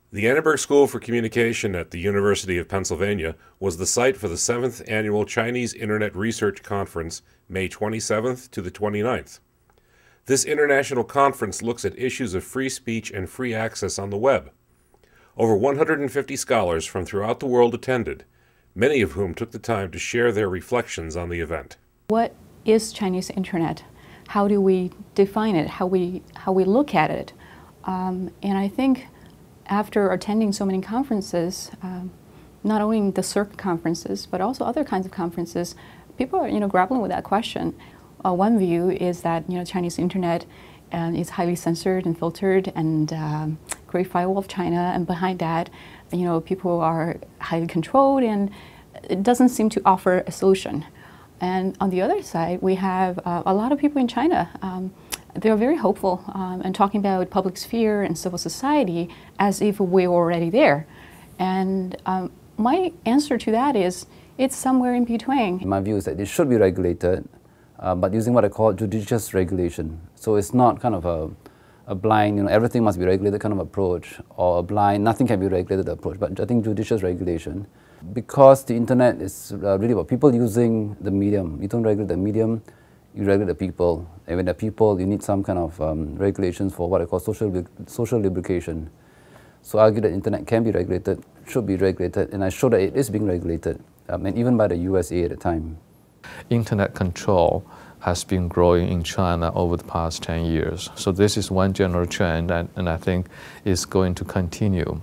The Annenberg School for Communication at the University of Pennsylvania was the site for the 7th Annual Chinese Internet Research Conference, May 27th to the 29th. This international conference looks at issues of free speech and free access on the web. Over 150 scholars from throughout the world attended, many of whom took the time to share their reflections on the event. What is Chinese Internet? How do we define it? How we look at it? And I think after attending so many conferences, not only the CERC conferences, but also other kinds of conferences, people are grappling with that question. One view is that Chinese Internet is highly censored and filtered and Great Firewall of China, and behind that, people are highly controlled and it doesn't seem to offer a solution. And on the other side, we have a lot of people in China. They're very hopeful and talking about public sphere and civil society as if we're already there. And my answer to that is it's somewhere in between. My view is that it should be regulated, but using what I call judicious regulation. So it's not kind of a blind, everything must be regulated kind of approach, or a blind, nothing can be regulated approach, but I think judicious regulation. Because the internet is really about people using the medium. You don't regulate the medium, you regulate the people. And when the people, you need some kind of regulations for what I call social lubrication. So I argue that internet can be regulated, should be regulated, and I show that it is being regulated, and even by the USA at the time. Internet control has been growing in China over the past 10 years. So this is one general trend, and I think it's going to continue.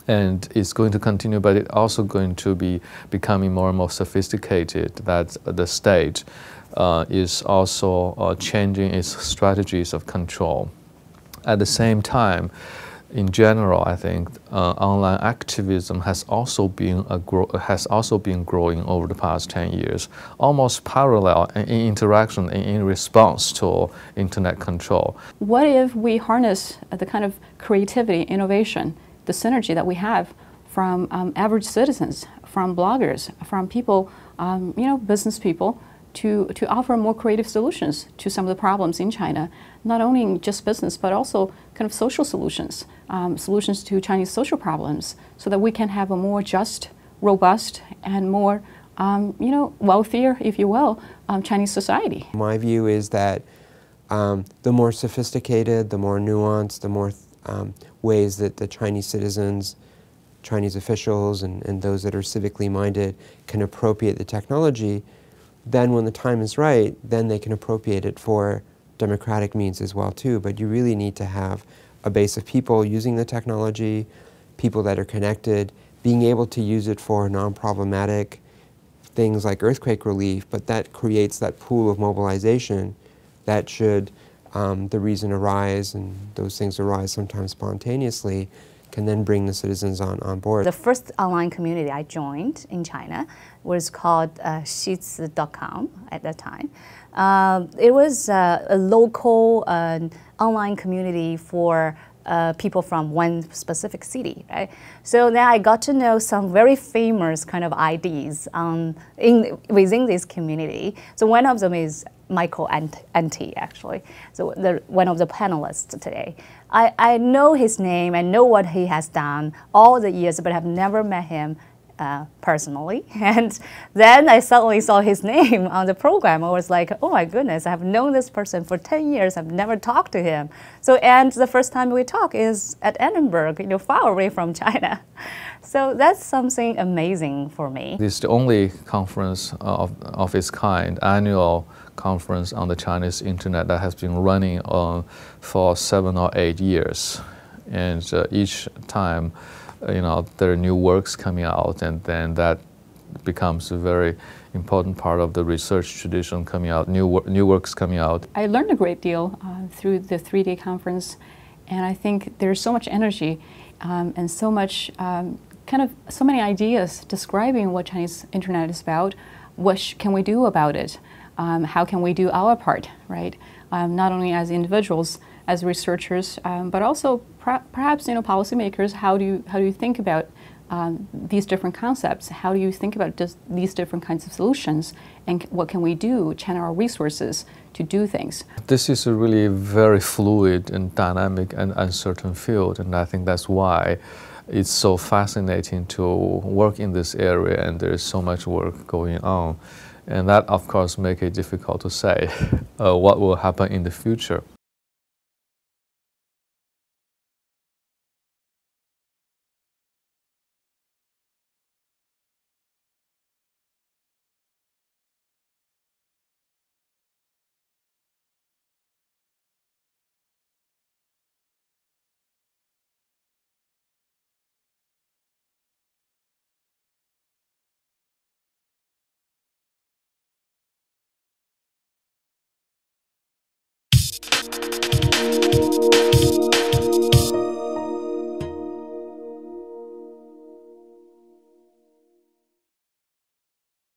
And it's going to continue, but it's also going to be becoming more and more sophisticated, that the state is also changing its strategies of control. At the same time, in general, I think online activism has also been growing over the past 10 years, almost parallel in interaction and in response to internet control. What if we harness the kind of creativity, innovation, the synergy that we have from average citizens, from bloggers, from people, business people, to offer more creative solutions to some of the problems in China, not only just business, but also kind of social solutions, solutions to Chinese social problems, so that we can have a more just, robust, and more, wealthier, if you will, Chinese society. My view is that the more sophisticated, the more nuanced, the more ways that the Chinese citizens, Chinese officials, and those that are civically minded can appropriate the technology, then when the time is right, then they can appropriate it for democratic means as well too. But you really need to have a base of people using the technology, people that are connected, being able to use it for non-problematic things like earthquake relief, but that creates that pool of mobilization that should the reason arise, and those things arise sometimes spontaneously, can then bring the citizens on board. The first online community I joined in China was called Shizi.com at that time. It was a local online community for people from one specific city, right? So then I got to know some very famous kind of IDs within this community. So one of them is Michael Anti, actually. So one of the panelists today. I know his name, I know what he has done all the years, but I've never met him personally. And then I suddenly saw his name on the program. I was like, oh my goodness, I've known this person for 10 years. I've never talked to him. So, and the first time we talk is at Annenberg, far away from China. So that's something amazing for me. This is the only conference of its kind, annual conference on the Chinese internet that has been running for 7 or 8 years. And each time, there are new works coming out, and then that becomes a very important part of the research tradition coming out, new works coming out. I learned a great deal through the 3-day conference, and I think there's so much energy and so much, so many ideas describing what Chinese internet is about. What can we do about it? How can we do our part, right? Not only as individuals, as researchers, but also perhaps policymakers. How do you think about these different concepts? How do you think about these different kinds of solutions? And what can we do, channel our resources to do things? This is a really very fluid and dynamic and uncertain field, and I think that's why it's so fascinating to work in this area, and there is so much work going on. And that, of course, makes it difficult to say what will happen in the future.